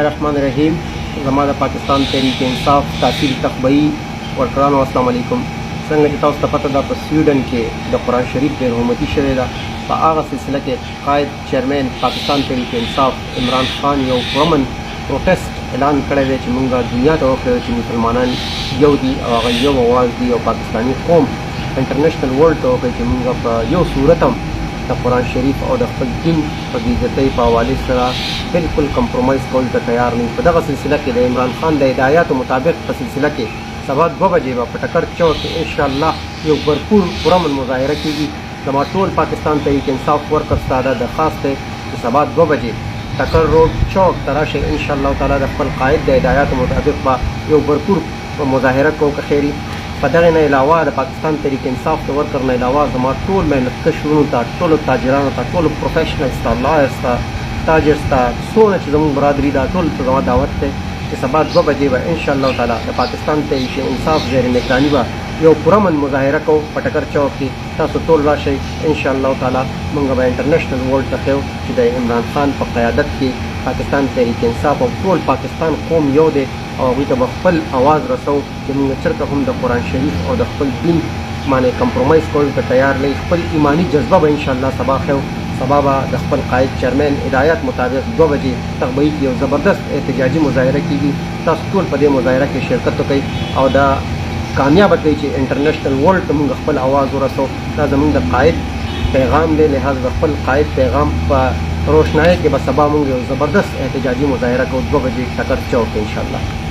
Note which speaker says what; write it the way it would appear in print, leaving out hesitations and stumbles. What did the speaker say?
Speaker 1: الرحمن الرحیم. زما د پاکستان تحریک انصاف تاثیر تخبئی ورکرانو السلام علیکم. څنګه چې تاسو ته پته ده په سویډن کې د قرآن شریف ډېر حرمتي شوې ده، په هغه سلسله کې قائد چیرمین پاکستان تحریک انصاف عمران خان یو پرامن پروټیسټ اعلان کړی دی چې موږ دنیا ته وښیو چې مسلمانان یو دي او هغه یو اواز دي او پاکستاني قوم انټرنیشنل ورلډ ته وښیي چې موږ په یو صورت هم د قرآن شریف او د خپل دین په بېعزتۍ په حوالې سره بالکل کمپرومایز کولو ته تیار نه یو. په دغه سلسله کې د عمران خان د هدایاتو مطابق په سلسله کې سبا 2 بجې به په ټکر چوک کې انشاءالله یو بھرپور پرامن مظاهره کېږي. زما ټول پاکستان تحریک انصاف ورکرز ته دا درخواست دی چې سبا 2 بجې ټکر روډ چوک ته راشئ. انشاءالله تعالی د خپل قائد د هدایاتو مطابق به یو بھرپور مظاهره کوو که خیري. په دغې نه علاوه د پاکستان تحریک انصاف د ورکر نه علاوه زما ټول محنتکش وروڼو ته، ټولو تاجرانو ته، ټولو پروفیشنلز ته، لایرز ته، تاجرز ته، څونه چې زموږ برادري ده ټول ته زما دعوت دی چې سبا 2 بجې به انشاءالله تعالی د پاکستان تحریک انصاف زیر نگراني به یو پرامن مظاهره کوو په ټکر چوک کې. تاسو ټول راشئ انشاءالله تعالی. موږ به انټرنیشنل ورلډ ته ښیو چې د عمران خان په قیادت کې پاکستان تحریک انصاف او ټول پاکستان قوم یو دی او هغوی ته به خپل اواز رسو چې موږ چېرته هم د قرآن شریف او د خپل دین باندې کمپرومایز کولو ته تیار نه یو. خپل ایماني جذبه به انشاءالله سبا ښیو. سبا به د خپل قائد چیرمین هدایت مطابق 2 بجې تخبئی کې یو زبردست احتجاجي مظاهره کېږي. تاسو ټول په دې مظاهره کې شرکت وکړئ او دا کامیابه کړئ چې انټرنیشنل ورلډ ته موږ خپل اواز ورسو. دا زموږ د قائد پیغام دی، لحاظ د خپل قائد پیغام په روشنایۍ کې به سبا موږ یو زبردست احتجاجي مظاهره کوو 2 بجې ټکر چوک انشاءالله.